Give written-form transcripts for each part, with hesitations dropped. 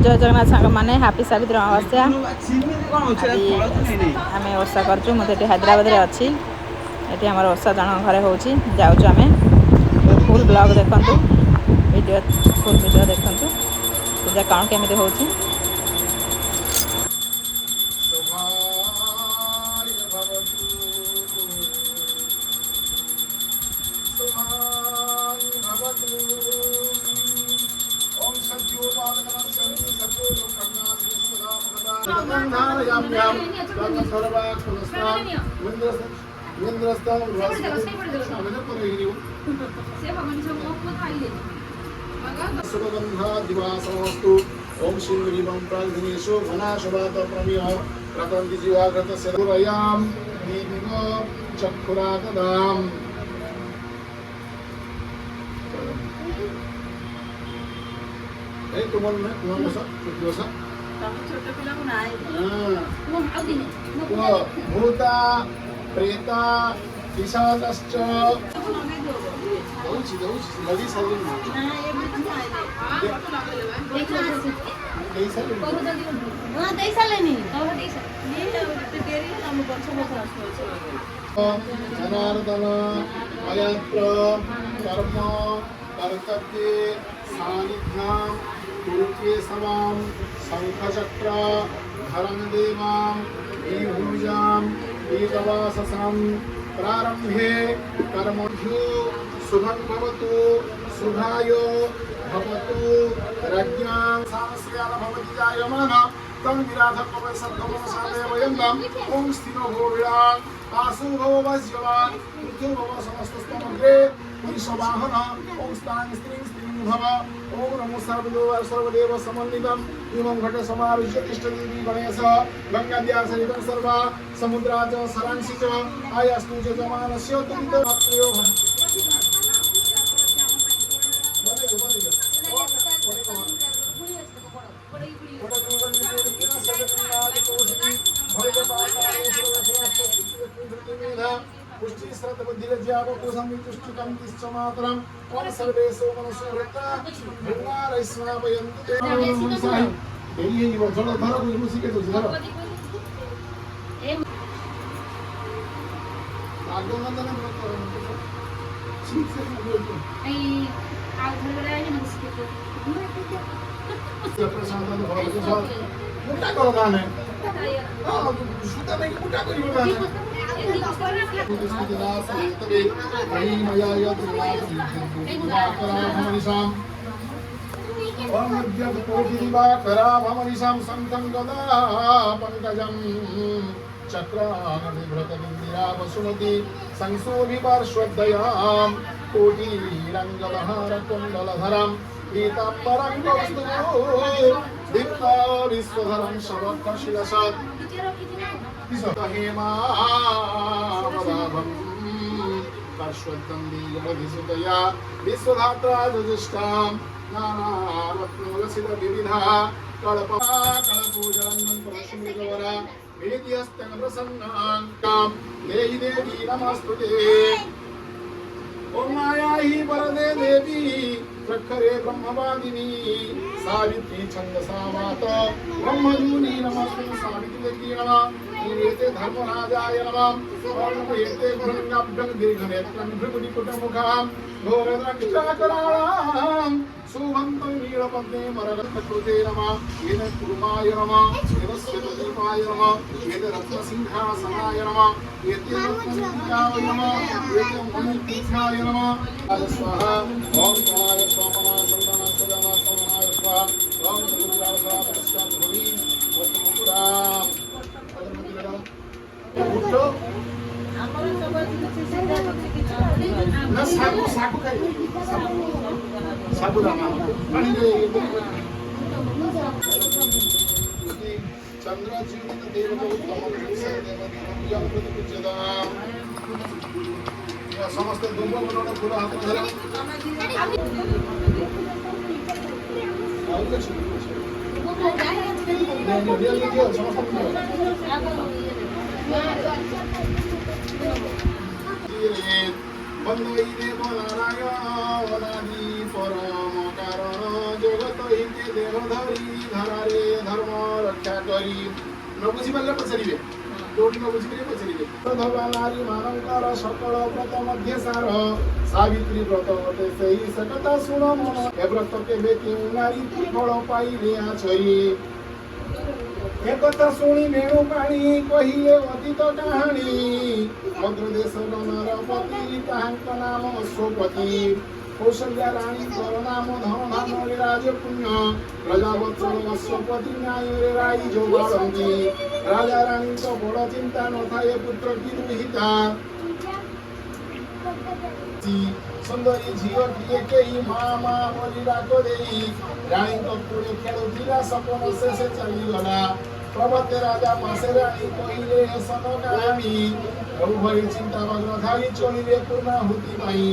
जय जगन्नाथ सांग मैंने हैप्पी सावित्री अमावस्या आम ओषा करूँ मुझे हैदराबाद में अच्छी ये आम ओषा जन घर हो जाऊँ फुल ब्लॉग देखु वीडियो फुल वीडियो देखु पूजा कौन केमी हो ओम शिवम प्राग्नेशो घनाशवात प्रमेय प्रतंति जीवागत सेवयाम दीपिको चक्षुरातदाम ए तुमन सा छोटे पिला को नाय भूता प्रेता पिशाचश्च नदी साली जनार्दन अयत्र कर्म कर्तव्ये सानिध्यां कुरुते समां शंखचक्र धरं देवां विभुजां वेदवाससं प्रारंभे कर्मभ्यो शुभं भवतु शुभाय भवतु राज्ञां सामस्यान भवति जायमान तं विराधकं सर्गमसादे वयं ओम स्थिरो भोविरां आसु भव वज्रवान् पृथ्वी भव समस्तस्तमग्रे पुरुषवाहन ओम स्थान स्त्रीं स्त्रीं भव ओम नमो सर्वदेव समन्वितं इमं घट समारुह्य तिष्ठति गणेश गंगाद्यासनितं सर्वा समुद्राच सरांसि च आयास्तु च जमानस्य तुमितमात्रयो पुष्टि श्रद्धा बुद्धि लज्जाव कोसं वितुष्टिकं तिष्ठमात्रं और सर्वेषु मनसो वृत्ता भगवानैस्वापयन्तु ये वो जल धर कुछ मुसी के तो धर आगमनन ठीक से बोलतो आई आउ घर वाला है मुसी के तो प्रसाद तो भगवान मोटा करो गाने हां सुता नहीं मोटा करियो गाने चक्राभृतबिंदिरावसुमति संशोभिपार्श्वदयां कोटिरंगलहारकुण्डलधरं पीताम्बरं दीप्ता विश्वधरं शवत्शिलसात् हेमावदाभं पार्श्वदन्दिगणधिसुतया विश्वधात्रा जुष्टां नानारत्नोलसितविविधा कळपूजनं परशुमृगवरा वेद्यस्तनप्रसन्नां कां देहि देवी नमस्तुते ओम माया ही वरदे देवी प्रखरे ब्रह्मवादिनी सावित्री छंदसा माता ब्रह्मजूनी नमस्ते सावित्री देवी नमः ीयते धर्मराजाय नमः वर्णयते गुरुणाभ्यं दीर्घनेत्रं भृगुनिकुटमुखां घोरद्रक्षाकराळां सुभन्तं नीलपद्मे मरगतकृते नमः येन कुर्माय नमः येनस्य दीपाय नमः येन रत्नसिंहासनाय नमः येते रत्नसिंहाय नमः येते मणिपीठाय नमः स्वाहा ओम समाय स्वामना सन्दना सदना स्वामनाय स्वाहा ओम सदुरावसा पश्चात् भूमि वस्तुपुराम् उठो ଆମର ସବୁ କିଛି ସେଟା କିଛି ना साबु साबु खाइ साबु दाना पानी दे चंद्र जीवित देवता उत्तम देव देव प्रतिपूज्यता या समस्त दुर्ग मनोन पूरा हाथ धर और कुछ नहीं समस्त वंदे देव नारायण वदानी परम कारण जगत हिते देह धरी धरारे धर्म रक्षा करी न बुझी पारे पचारे जोड़ी न बुझी पारे पचारे प्रधवा नारी मानकर सकल व्रत मध्य सार सावित्री व्रत मते सही सकता शुण मन ए व्रत केबे केउ नारी फल पाइले आछरी एकथा शुणी वेणु पाणी कहिले अतीत कहानी मध्य देश नरपति ताहांक नाम अश्वपति कौशल्या रानी कर नाम धन धाम राजपुण्य प्रजावत्सल अश्वपति न्याय राई जो बाळंती राजा रानी तो बड़ चिंता न थाए पुत्र की दुहिता सुंदरी झील टीए केही मामा बोली डाक देई रानी तो पुणे खेलुथिला सपन से चलीगला प्रभते राजा पासे रानी कहिले सन कहानी बहुभरी चिंता मग्न थाई चलिले पूर्णाहुति पाई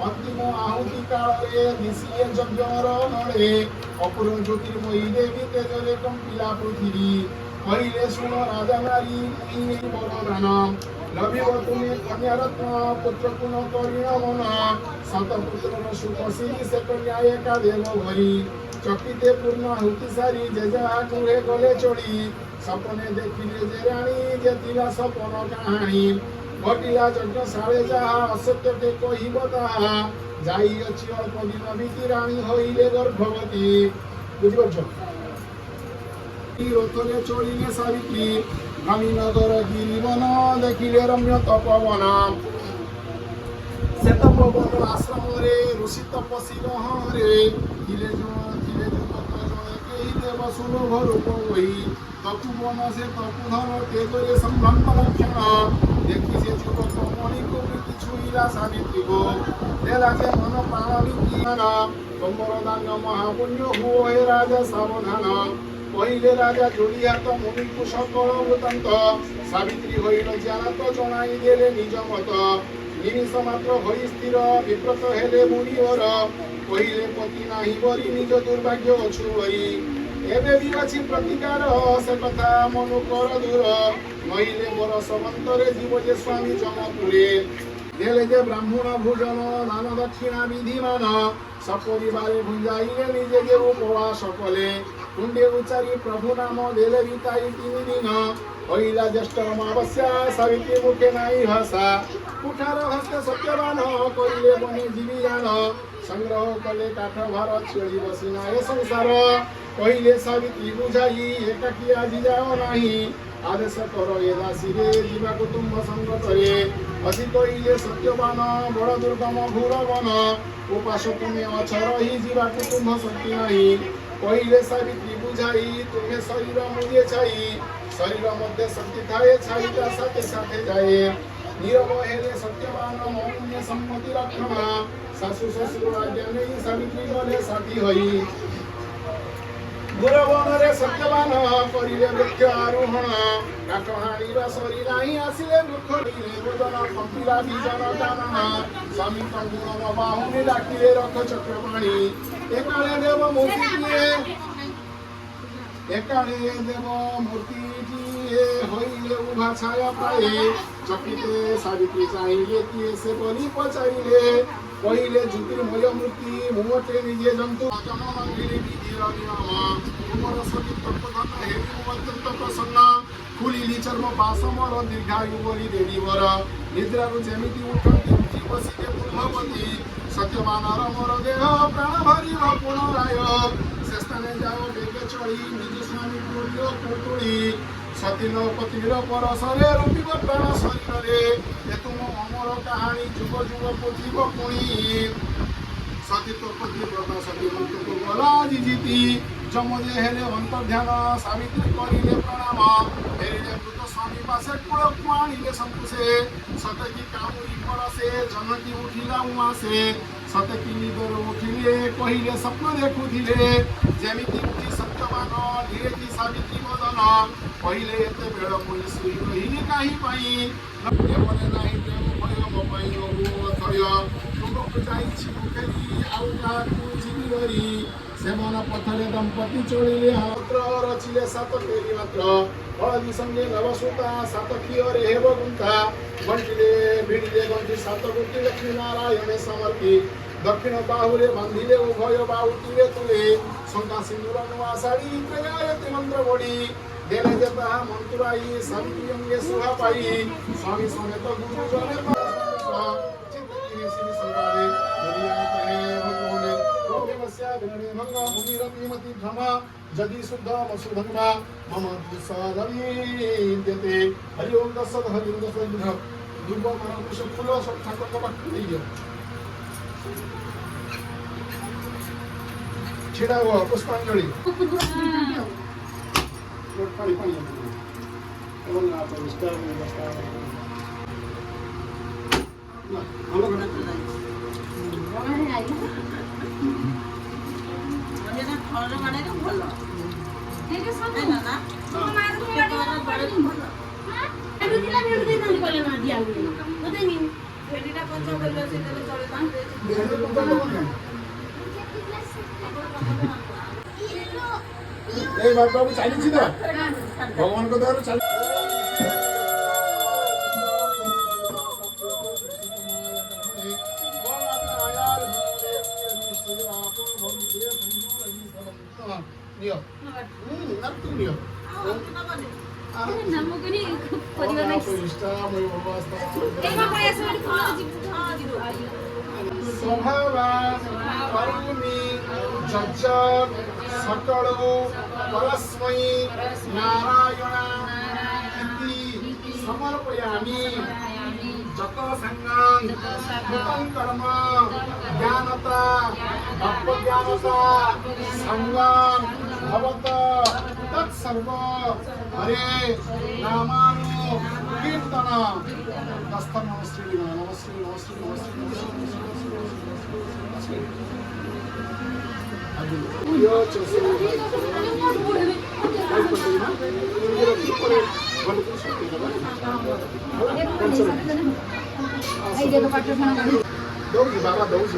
अंतिम आहुति काले निशिए यज्ञर नळे अपूर ज्योतिर्मयी देवी तेजरे कंपिला पृथ्वी कहिले शुण राजा नारी मुनि बरदान लभिव तुमे कन्या रत्न पुत्र कुण करिण मन सतपुत्र सुख सिरी से कन्या एका देव भरी चकिते पूर्णाहुति सारी जे जहा कुहे गले चढ़ी सपने देखिले जे रानी जेतिला सपन कहानी घटिला यज्ञ सारे जहा असत्य के कहिब ताहा जाई अछि अल्प दिन बीती रानी होइले गर्भवती बुझिपारछ रथरे चढ़िले सावित्री भ्रमी नगर गिरिवन देखिले रम्य तपवन से तपवन आश्रम रे ऋषि तपसी रहरे थिले जुगत जने केही देव सुलभ रूप होई तपुवन से तपुधर तेजरे संभ्रम लक्षण देखी से जुगत मणि को प्रीति छुईला सावित्री को देला जे मन प्राण विकीन कम्बर दान महापुण्य हुए राजा सावधान कहिले राजा जोड़ी हाथ मुनि को सकल वृत्तांत सावित्री होइल जानत जणाई देले निज मत निमिष मात्र होई स्थिर विप्रत हेले मुनिवर कहिले पति नाही बरी निज दुर्भाग्य अछुवरी एबे भी अछि प्रतिकार से कथा मनु कर दूर नहिले बर समंतरे जीव जे स्वामी जमपुरे देले जे ब्राह्मण भोजन दान दक्षिणा विधिमान सपरिवारे भुंजाइले निजे जे उपवास कले कुंडे उच्चारी प्रभु नाम देले बिताई 3 दिन होइला ज्येष्ठ अमावस्या सावित्री मुखे नाई भाषा कुठार हस्ते सत्यवान करिले बने जीवी जान संग्रह कले काठ भार छेड़ी बसिना ए संसार कहिले सावित्री बुझाई एकाकी आजी जाओ नाही आदेश कर ए दासी रे जीवा कुटुंब संग करे अति कहिले सत्यवान बड़ दुर्गम घोर वन उपास तुमे अछ रही जीवा कुटुंब शक्ति नाही कहिले सावित्री बुझाई तुम्हें शरीर मुझे छाई शरीर मध्य शक्ति थाए छाईटा साथे साथे जाए नीरव हेले सत्यवान मौन सम्मति रक्षण सासु ससुर आज्ञा नहीं सावित्री गले साथी होई गुरवन रे सत्यवान करिले वृक्ष आरोहण काठ हाणीबा सरी नाही आसिले दुख रे गोदन कंपिला बीजन दानना स्वामी कंगुण बाहुने डाकिले रख चक्रपाणी एकाले देव मूर्ति होइले उभा छाया पाए चकिते सावित्री चाहिए किए से बलि पचारिले कहिले ज्योतिर्मय मूर्ति मोटे निजे जंतु मंदिर विधिर नियम उमर सती तत्वधन हेतु अत्यंत प्रसन्न खुलिली चर्म पासमर दीर्घायु बोली देवी वर निद्रारु जेमिति उठंती उठी बसिते पूर्णवती सत्यवान मोर देह प्राण भरी पुनराय से स्थाने जाओ बेगे चढ़ी निज स्वामी पुण्य पुतुड़ी सतीन पत्नीर परसरे रूपिब प्राण शरीर ए तुम अमर कहानी जुग जुग पुथिब पुणी सतीत्व पति व्रत सती मुक्ति गला जीति जमजे हेले अंतर्ध्यान सावित्री करिले प्रणाम फेरिले मृत स्वामी पासे कुल कुआणिले संकुशे सतकी कामुरी परसे जनकी उठिला उमासे सतकी निदर उठिले कहिले स्वप्न देखुथिले जेमिति उठी सत्यवान धीरेजी सावित्री बदन पहिले एते बेळ पुनि सुई रहिली काही पाई एवने नाही प्रेम भय म पाई हो थय तुमको जाईछि मुखेली आउ काकु जिबिवरी सेवन पथले दंपति चोळिले हात्र रचिले सात फेरी मात्र हळदी संगे नवसुता सात खियरे हेब गुंता बंटिले भिडिले गंठी सात गुंठी लक्ष्मी नारायण समर्पी दक्षिण बाहुले बांधिले उभय बाहु तीरे तुले शंका सिंदूर नुआ साड़ी प्रगायति मंत्र बड़ी देले जता मंतुराई सावित्री अंगे सुहा पाई स्वामी समेत गुरु जने चित्त की श्री संवारे दुनिया कहे भगवान रोगमस्या विनय भंग मुनिरतिमति भ्रमा जदि शुद्ध वसुधर्मा मम दुसाधनीयते हरि ओम दशरथ हरि ओम दशरथ दुर्गा मानव कुश फूल सब ठाकुर का बात नहीं छिड़ा हुआ पुष्पांजलि पानी पानी एवं आप विस्तार में बता ना हम लोग ए बाबू चालीस तो भगवान को द्वारा चालीस सकल परस्मै नारायण इति समर्पयामि जत संगं कृतं कर्म ज्ञानता भक्त ज्ञानता संगं भवत तत्सर्व हरे नामानु कीर्तन दस्तम नमस्ते नमस्ते नमस्ते नमस्ते यो चसे दौड़ी बाबा दौड़ी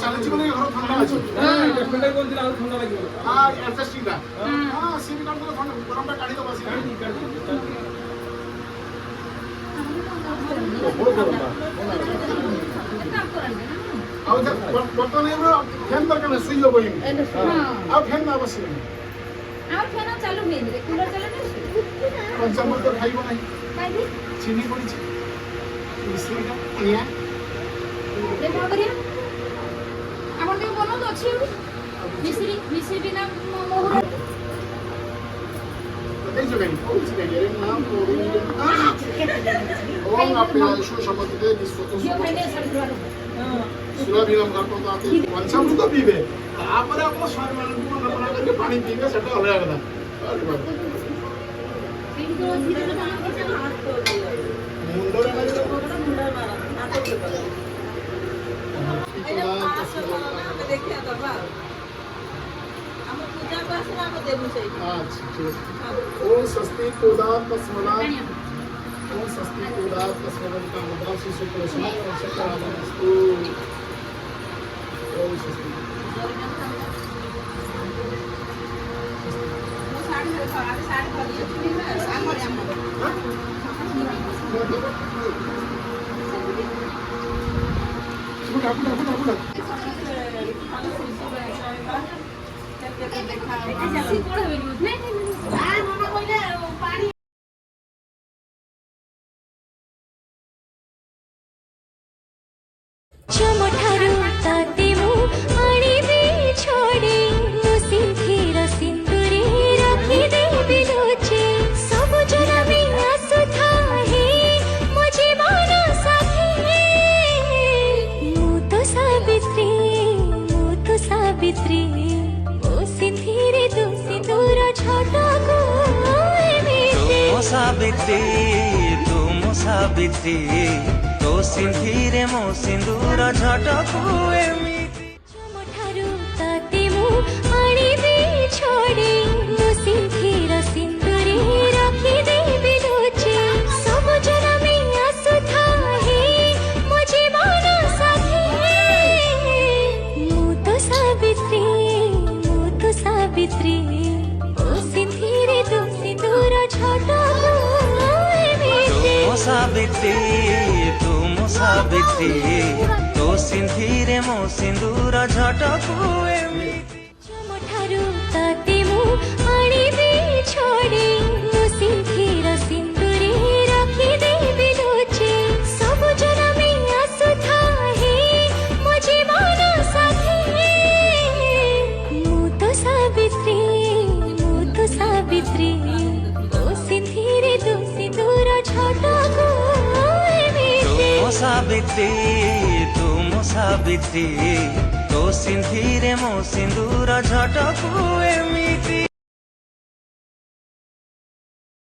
ଚାଲିଛି ବୋଲି ଘର ଥଣ୍ଡା ଅଛି ଥଣ୍ଡା କୋଉଥିଲା ଆଉ ଥଣ୍ଡା ଲାଗିବ ହଁ ଆଡଜଷ୍ଟିଂଟା ହଁ ସିଏ ବି କାଢିଦେଲେ ଥଣ୍ଡା ଗରମଟା କାଢିଦବ ସିଏ ଆଉ ବର୍ତ୍ତମାନ ଆମର ଫ୍ୟାନ୍ ଦରକାର ନାହିଁ ଶୋଇ ହବ ଆଉ ଫ୍ୟାନ୍ ଆବଶ୍ୟକ ନାହିଁ ଆଉ ଫ୍ୟାନ୍ ଚାଲୁ ହୁଏନି କୁଲର ଚାଲୁ କଞ୍ଚାମର ତ ଖାଇବ ନାହିଁ ଚିନି ପଡ଼ିଛି ମିଶ୍ରିଟା ନିଆଁ କଣ କରିବା ଆପଣ ଟିକେ ବନନ୍ତୁ ଅଛି ମିଶ୍ରି ବିନା ମହୁର देखो कहीं कौन सी कहीं ये नाम तो ओम आपने आयुष्य शब्द दे विश्वतो सुना भी हम करतो आते पंचामृत पीबे तापर आपण स्वामी मान को नमन करके पानी पीबे सेटा अलग कथा अरे बाप मुंडो रे मुंडो मारा हाथ पे देखिया बाबा ओम स्वस्ति कोदात तस्मला ओम स्वस्ति कोदात तस्मला का मुद्रा से सुप्रसन्न और सकारात्मक ओम स्वस्ति सावित्री तो सिंधीरे मो सिंदूर झटकू एमिति चमठारु ताते मु आनिबे छोड़ी मो सिंधीर सिंदूरे रखी देबे लुचि सब जना में आसुथा हे ସାବିତ୍ରୀ ଓ ସିନ୍ଧିରେ ତୁ ସିନ୍ଦୁର ଛଟାକୁ ଏମିତି ମୋ ସାବିତ୍ରୀ ତୁ ମୋ ସାବିତ୍ରୀ ତୋ ସିନ୍ଧିରେ ମୋ ସିନ୍ଦୁର ଝଟକୁ ଏମିତି ଚମଠାରୁ ତତେ ମୁଁ ଆଣିବି ଛଡ଼େଇ ମୋ ସିନ୍ଧିର ସିନ୍ଦୁରେ ରଖିଦେବି ଲୁଚି ସବୁ ଜନମେ ଆସୁଥାଏ ମୋ ଜୀବନ ସାଥୀ ମୁଁ ତ ସାବିତ୍ରୀ ଓ ସିନ୍ଧିରେ ତୁ ସିନ୍ଦୁର ଛଟାକୁ ଏମିତି ମୋ ସାବିତ୍ରୀ ତୁ ମୋ ସାବିତ୍ରୀ ତୋ ସିନ୍ଧିରେ ମୋ ସିନ୍ଦୁର ଝଟକୁ ଏମିତି